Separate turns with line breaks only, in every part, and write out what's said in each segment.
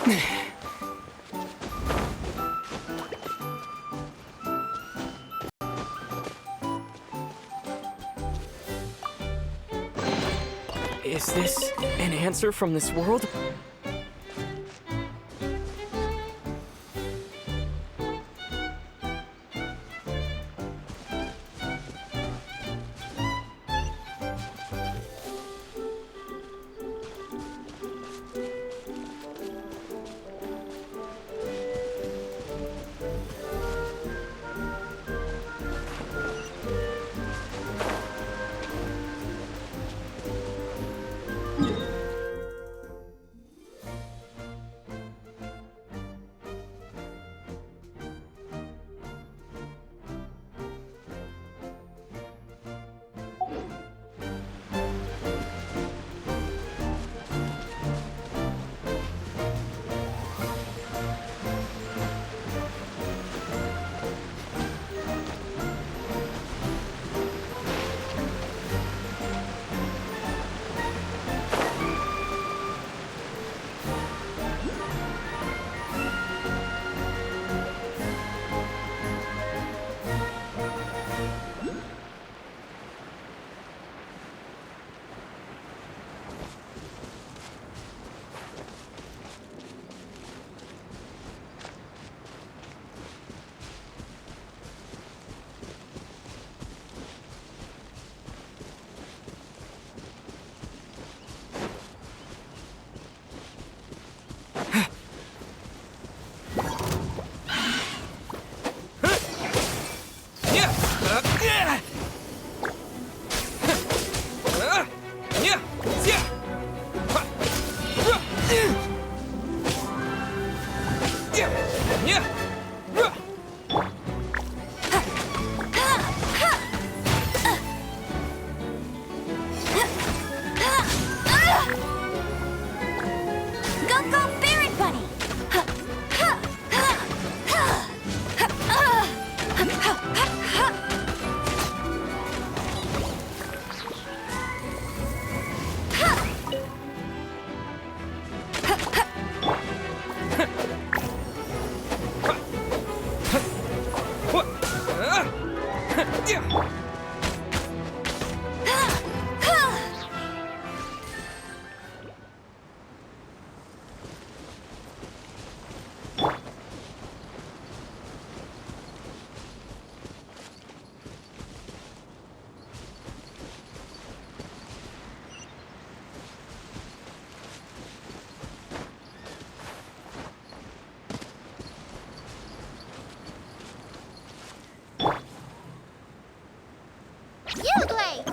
Is this an answer from this world?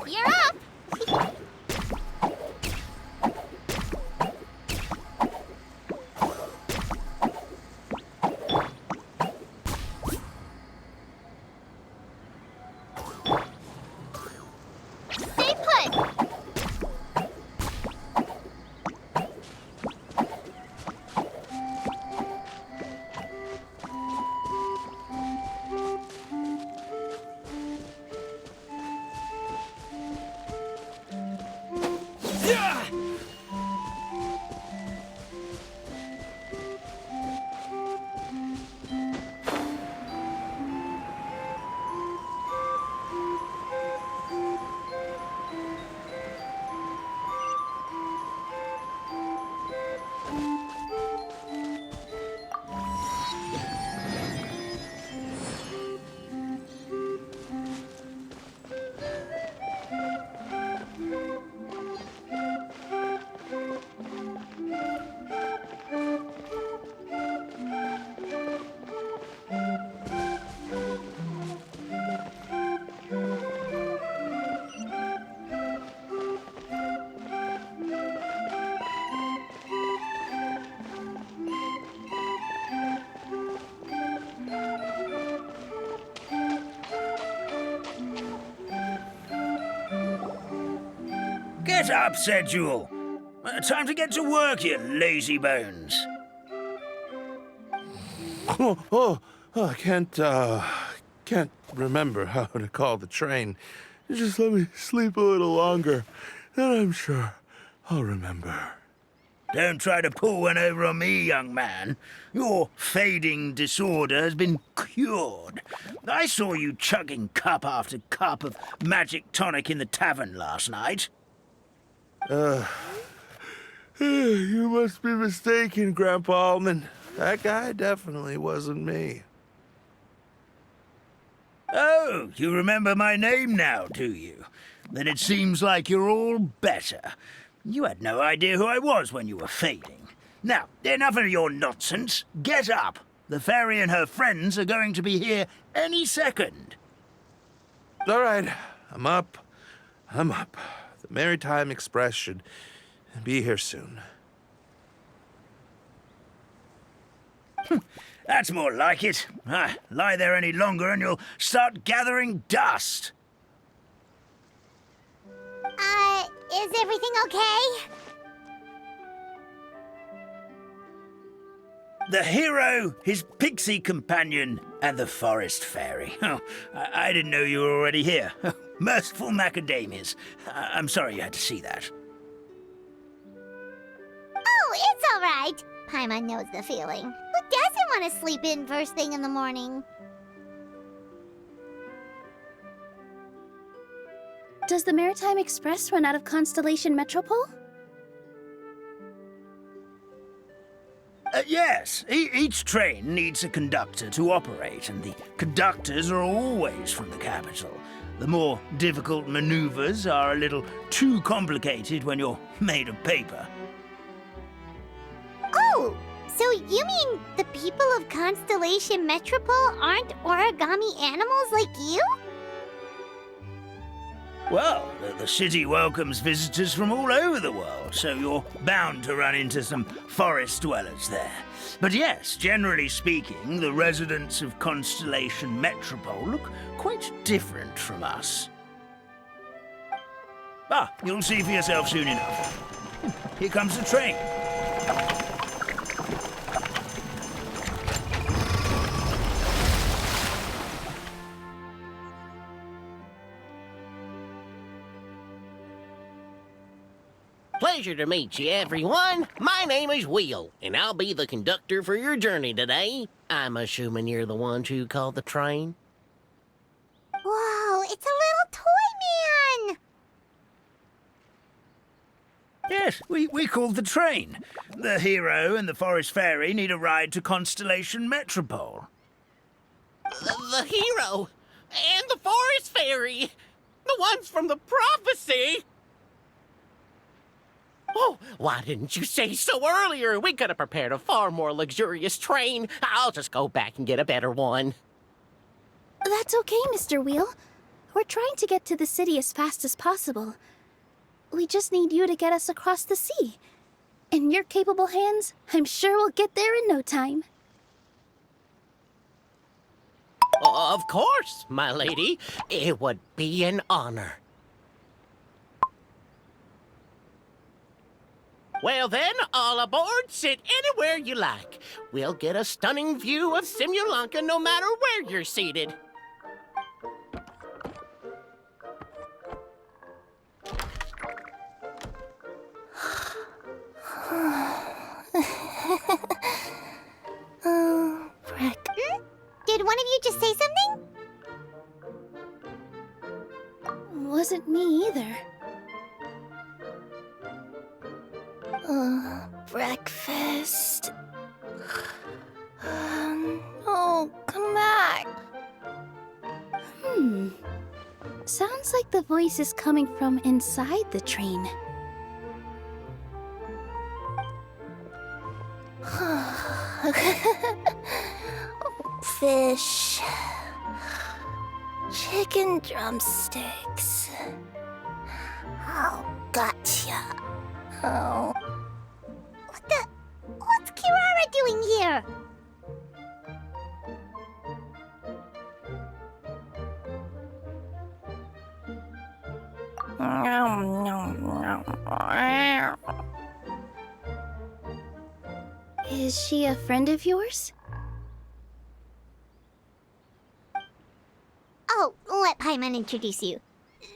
You're up! Stay put!
Get up, said Jewel. Time to get to work, you lazy bones.
I can't remember how to call the train. Just let me sleep a little longer, then I'm sure I'll remember.
Don't try to pull one over on me, young man. Your fading disorder has been cured. I saw you chugging cup after cup of magic tonic in the tavern last night.
You must be mistaken, Grandpa Allman. That guy definitely wasn't me.
Oh, you remember my name now, do you? Then it seems like you're all better. You had no idea who I was when you were fading. Now, enough of your nonsense. Get up. The fairy and her friends are going to be here any second.
All right, I'm up. The Maritime Express should be here soon.
That's more like it. Lie there any longer and you'll start gathering dust.
Is everything okay?
The hero, his pixie companion, and the forest fairy. Oh, I didn't know you were already here. Merciful macadamias. I'm sorry you had to see that.
Oh, it's all right. Paimon knows the feeling. Who doesn't want to sleep in first thing in the morning?
Does the Maritime Express run out of Constellation Metropole?
Yes, each train needs a conductor to operate, and the conductors are always from the capital. The more difficult maneuvers are a little too complicated when you're made of paper.
Oh, so you mean the people of Constellation Metropole aren't origami animals like you?
Well, the city welcomes visitors from all over the world, so you're bound to run into some forest dwellers there. But yes, generally speaking, the residents of Constellation Metropole look quite different from us. You'll see for yourself soon enough. Here comes the train.
Pleasure to meet you, everyone. My name is Will, and I'll be the conductor for your journey today. I'm assuming you're the ones who called the train?
Whoa, it's a little toy man!
Yes, we called the train. The hero and the forest fairy need a ride to Constellation Metropole.
The hero and the forest fairy, the ones from the prophecy. Oh, why didn't you say so earlier? We could have prepared a far more luxurious train. I'll just go back and get a better one.
That's okay, Mr. Wheel. We're trying to get to the city as fast as possible. We just need you to get us across the sea. In your capable hands, I'm sure we'll get there in no time.
Of course, my lady. It would be an honor. Well then, all aboard, sit anywhere you like. We'll get a stunning view of Simulanka no matter where you're seated.
Frick. Did one of you just say something?
Wasn't me either.
Breakfast. Oh, come back.
Sounds like the voice is coming from inside the train.
Fish. Chicken drumsticks. Oh, gotcha. Oh. What's Kirara doing here?
Is she a friend of yours?
Oh, let Paimon introduce you.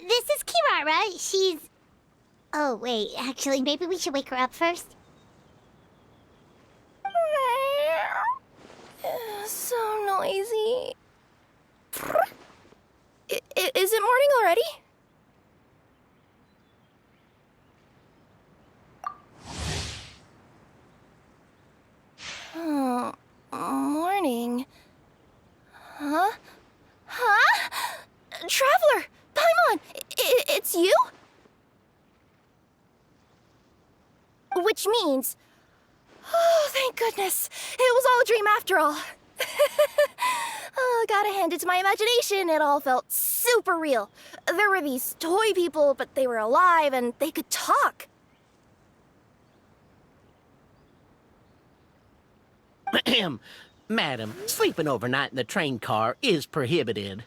This is Kirara. She's... Oh, wait. Actually, maybe we should wake her up first.
So noisy. Is it morning already? Oh, morning. Huh? Huh? Traveler! Paimon! It's you? Which means... Oh, thank goodness. It was all a dream after all. Oh, gotta hand it to my imagination. It all felt super real. There were these toy people, but they were alive and they could talk.
Ahem. Madam, sleeping overnight in the train car is prohibited.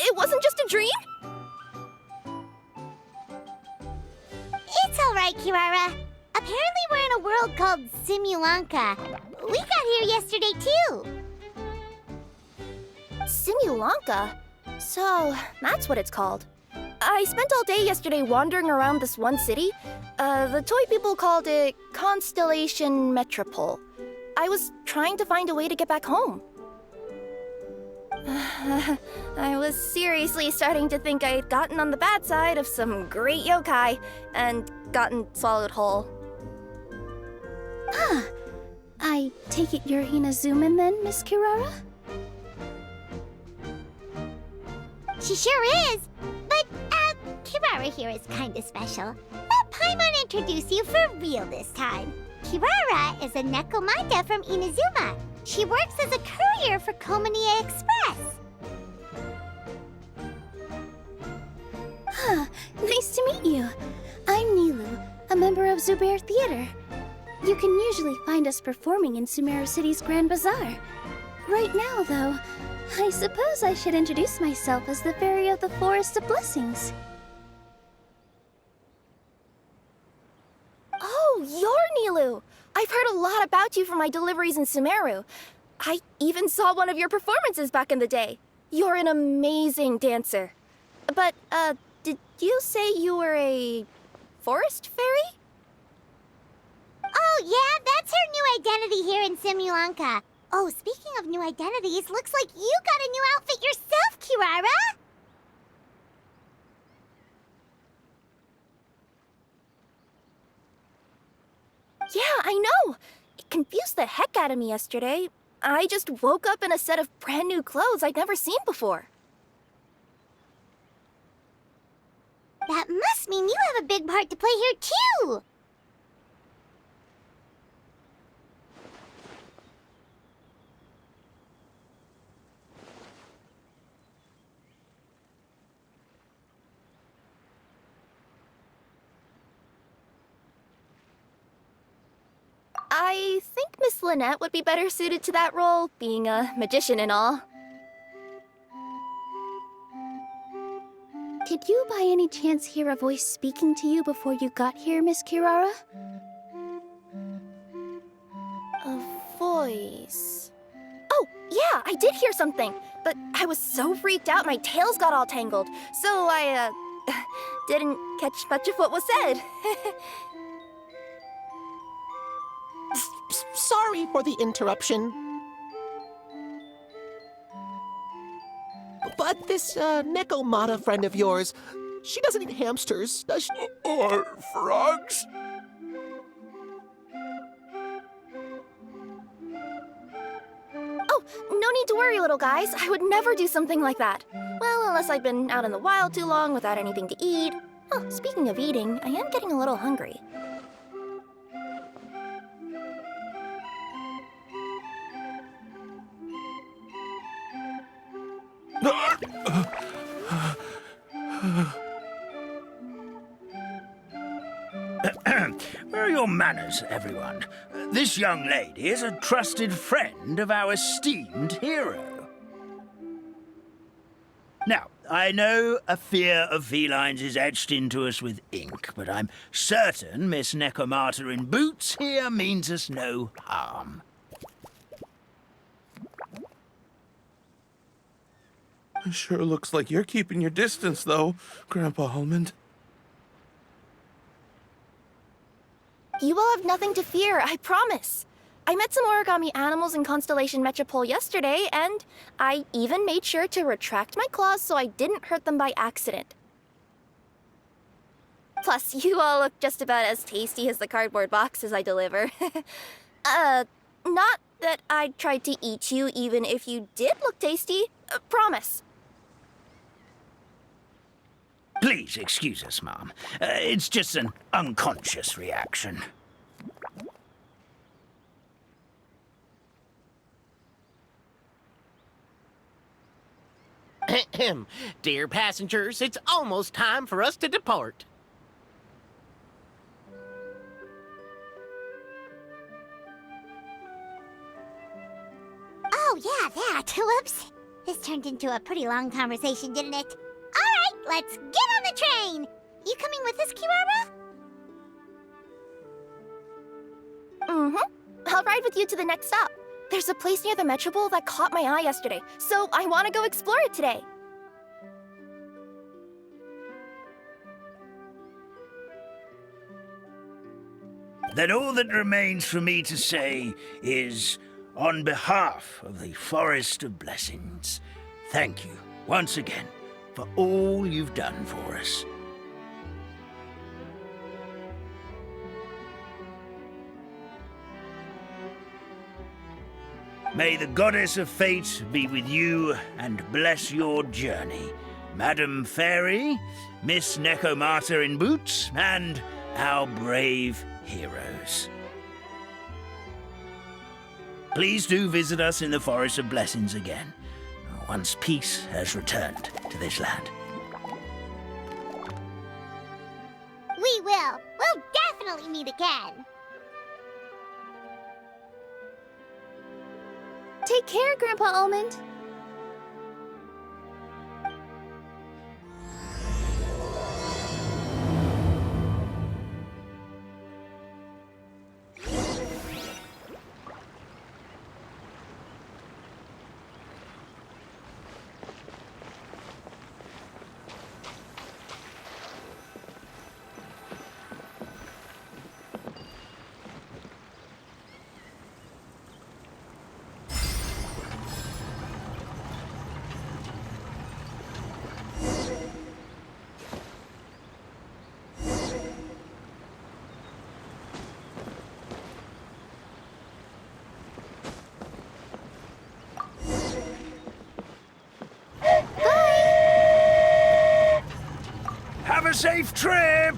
It wasn't just a dream?
It's all right, Kirara. Apparently we're in a world called Simulanka. We got here yesterday, too.
Simulanka? So, that's what it's called. I spent all day yesterday wandering around this one city. The toy people called it Constellation Metropole. I was trying to find a way to get back home. I was seriously starting to think I'd gotten on the bad side of some great yokai and gotten swallowed whole. Ah, I take it you're Inazuman then, Miss Kirara?
She sure is. But, Kirara here is kinda special. Let Paimon introduce you for real this time. Kirara is a Nekomata from Inazuma. She works as a courier for Komanie Express.
Ah, nice to meet you. I'm Nilu, a member of Zubair Theater. You can usually find us performing in Sumeru City's Grand Bazaar. Right now, though, I suppose I should introduce myself as the Fairy of the Forest of Blessings. Oh, you're Nilu! I've heard a lot about you from my deliveries in Sumeru. I even saw one of your performances back in the day. You're an amazing dancer. But, did you say you were a forest fairy?
Oh, yeah, that's her new identity here in Simulanka. Oh, speaking of new identities, looks like you got a new outfit yourself, Kirara!
Yeah, I know! It confused the heck out of me yesterday. I just woke up in a set of brand new clothes I'd never seen before.
That must mean you have a big part to play here, too!
I think Miss Lynette would be better suited to that role, being a magician and all. Did you by any chance hear a voice speaking to you before you got here, Miss Kirara? A voice... Oh, yeah, I did hear something, but I was so freaked out my tails got all tangled, so I, didn't catch much of what was said.
Sorry for the interruption. But this, Nekomata friend of yours, she doesn't eat hamsters, does she?
Or frogs?
Oh, no need to worry, little guys. I would never do something like that. Well, unless I've been out in the wild too long without anything to eat. Oh, speaking of eating, I am getting a little hungry.
Where are your manners, everyone? This young lady is a trusted friend of our esteemed hero. Now, I know a fear of felines is etched into us with ink, but I'm certain Miss Nekomata in boots here means us no harm.
It sure looks like you're keeping your distance, though, Grandpa Almond.
You will have nothing to fear, I promise. I met some origami animals in Constellation Metropole yesterday, and I even made sure to retract my claws so I didn't hurt them by accident. Plus, you all look just about as tasty as the cardboard boxes I deliver. Not that I'd try to eat you even if you did look tasty. Promise.
Please excuse us, Mom. It's just an unconscious reaction.
Dear passengers, it's almost time for us to depart.
Oh, yeah, that. Whoops. This turned into a pretty long conversation, didn't it? All right, let's get on the train. You coming with us, Kirara?
I'll ride with you to the next stop. There's a place near the Metropole that caught my eye yesterday, so I want to go explore it today.
Then all that remains for me to say is, on behalf of the Forest of Blessings, thank you once again for all you've done for us. May the goddess of fate be with you and bless your journey, Madam Fairy, Miss Nekomata in boots, and our brave heroes. Please do visit us in the Forest of Blessings again, once peace has returned to this land.
We will. We'll definitely meet again.
Take care, Grandpa Almond.
Have a safe trip!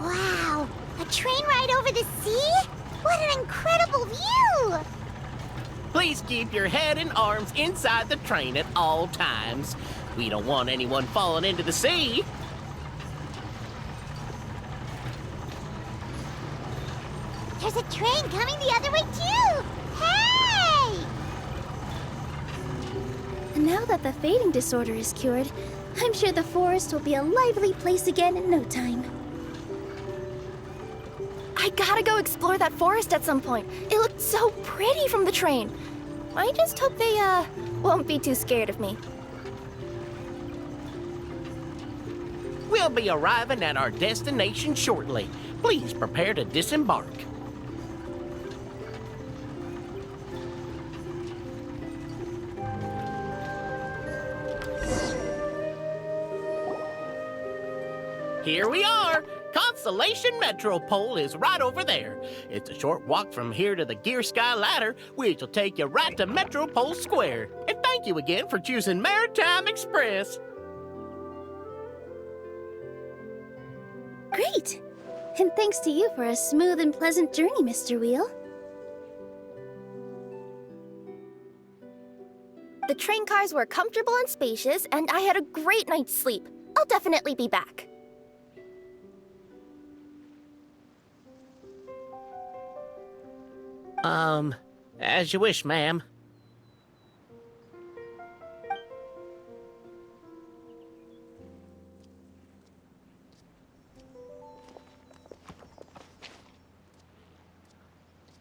Wow, a train ride over the sea? What an incredible view!
Please keep your head and arms inside the train at all times. We don't want anyone falling into the sea.
There's a train coming the other way too! Hey!
Now that the fading disorder is cured, I'm sure the forest will be a lively place again in no time. I gotta go explore that forest at some point. It looked so pretty from the train. I just hope they, won't be too scared of me.
We'll be arriving at our destination shortly. Please prepare to disembark. Here we are! Constellation Metropole is right over there. It's a short walk from here to the Gear Sky Ladder, which will take you right to Metropole Square. And thank you again for choosing Maritime Express.
Great! And thanks to you for a smooth and pleasant journey, Mr. Wheel. The train cars were comfortable and spacious, and I had a great night's sleep. I'll definitely be back.
As you wish, ma'am.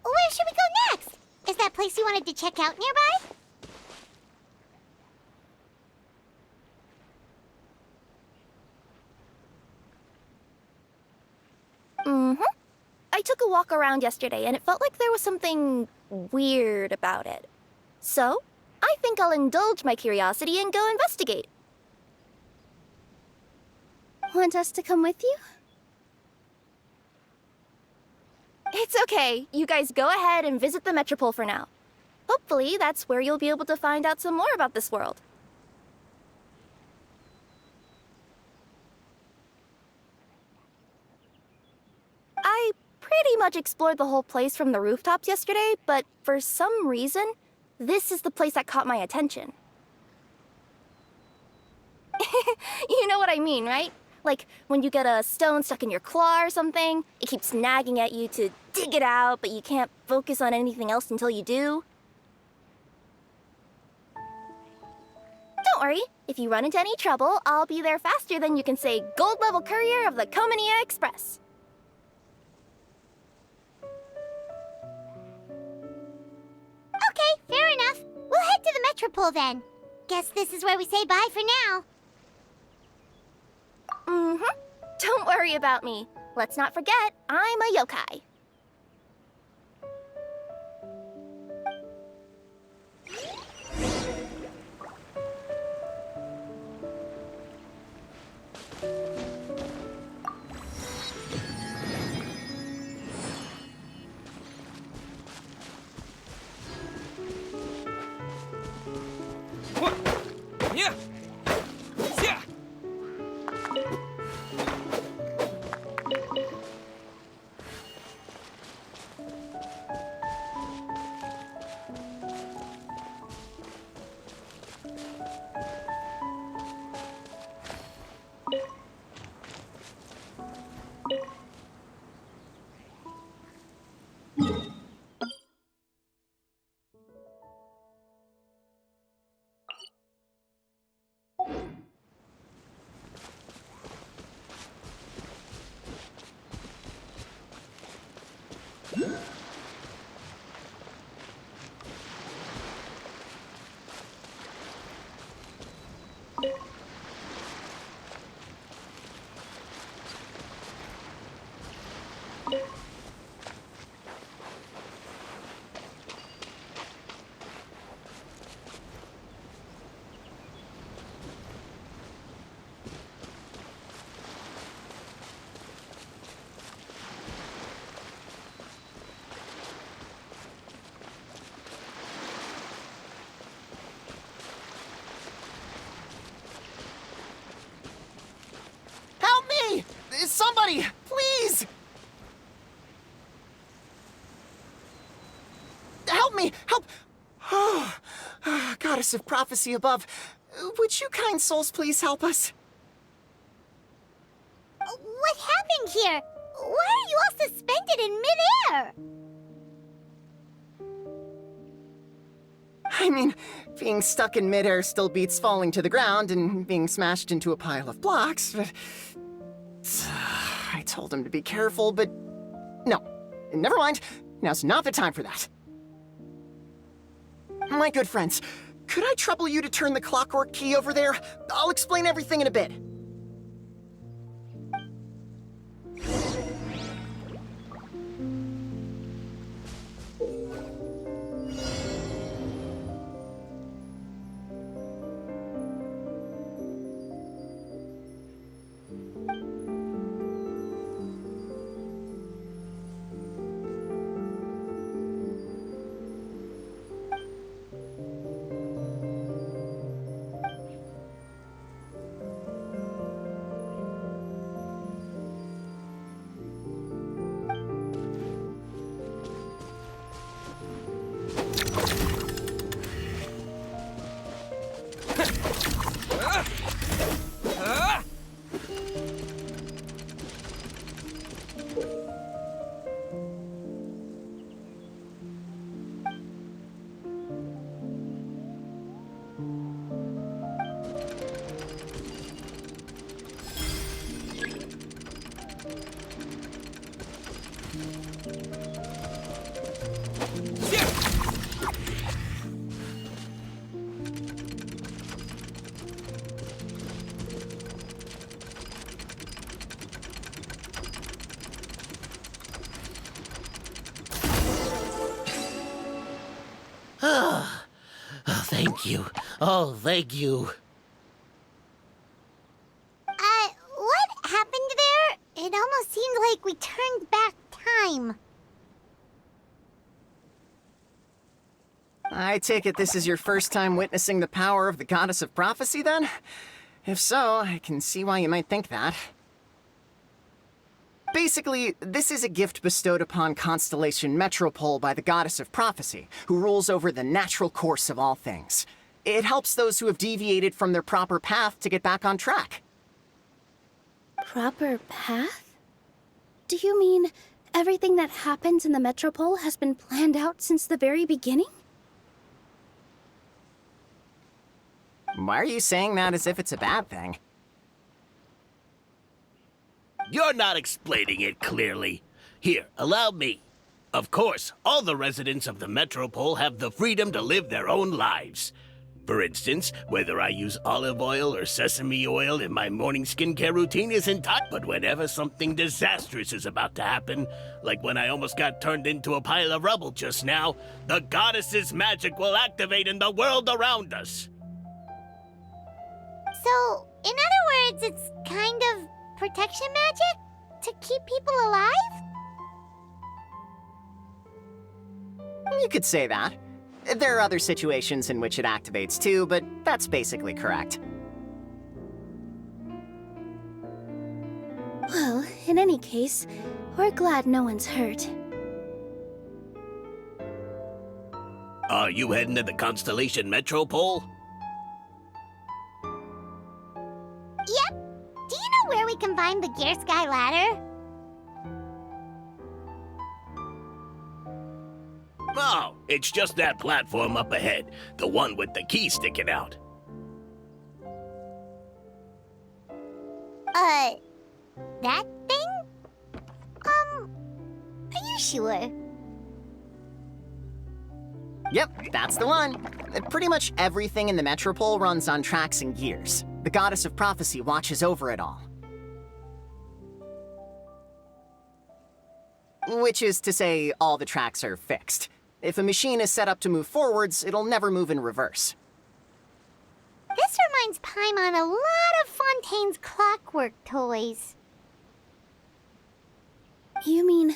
Where should we go next? Is that place you wanted to check out nearby?
took a walk around yesterday and it felt like there was something weird about it. So, I think I'll indulge my curiosity and go investigate. Want us to come with you? It's okay. You guys go ahead and visit the Metropole for now. Hopefully, that's where you'll be able to find out some more about this world. I pretty much explored the whole place from the rooftops yesterday, but for some reason, this is the place that caught my attention. You know what I mean, right? Like, when you get a stone stuck in your claw or something, it keeps nagging at you to dig it out, but you can't focus on anything else until you do. Don't worry, if you run into any trouble, I'll be there faster than you can say gold-level courier of the Komania Express.
Okay, fair enough. We'll head to the Metropole then. Guess this is where we say bye for now.
Mm-hmm. Don't worry about me. Let's not forget, I'm a yokai.
Yeah. Yeah.
Help me! Somebody, please! Help me! Help! Oh, goddess of prophecy above, would you kind souls please help us?
What happened here? Why are you all suspended in midair?
I mean, being stuck in midair still beats falling to the ground and being smashed into a pile of blocks, but... I told him to be careful, but... No. Never mind. Now's not the time for that. My good friends, could I trouble you to turn the clockwork key over there? I'll explain everything in a bit.
Thank you. Oh, thank you.
What happened there? It almost seemed like we turned back time.
I take it this is your first time witnessing the power of the goddess of prophecy, then? If so, I can see why you might think that. Basically, this is a gift bestowed upon Constellation Metropole by the goddess of prophecy, who rules over the natural course of all things. It helps those who have deviated from their proper path to get back on track.
Proper path? Do you mean everything that happens in the Metropole has been planned out since the very beginning?
Why are you saying that as if it's a bad thing?
You're not explaining it clearly. Here, allow me. Of course, all the residents of the Metropole have the freedom to live their own lives. For instance, whether I use olive oil or sesame oil in my morning skincare routine isn't touched. But whenever something disastrous is about to happen, like when I almost got turned into a pile of rubble just now, the goddess's magic will activate in the world around us.
So, in other words, it's kind of protection magic? To keep people alive?
You could say that. There are other situations in which it activates too, but that's basically correct.
Well, in any case, we're glad no one's hurt.
Are you heading to the Constellation Metropole?
Yep. Do you know where we can find the Gear Sky Ladder?
Oh, it's just that platform up ahead. The one with the key sticking out.
That thing? Are you sure?
Yep, that's the one. Pretty much everything in the Metropole runs on tracks and gears. The goddess of prophecy watches over it all. Which is to say, all the tracks are fixed. If a machine is set up to move forwards, it'll never move in reverse.
This reminds Paimon a lot of Fontaine's clockwork toys.
You mean,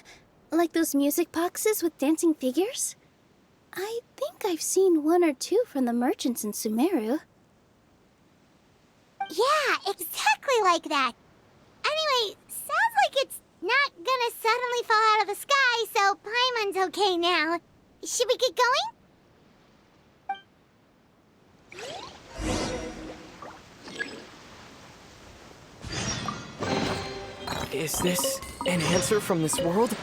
like those music boxes with dancing figures? I think I've seen one or two from the merchants in Sumeru.
Yeah, exactly like that. Anyway, sounds like it's not gonna suddenly fall out of the sky, so Paimon's okay now. Should we get going?
Is this an answer from this world?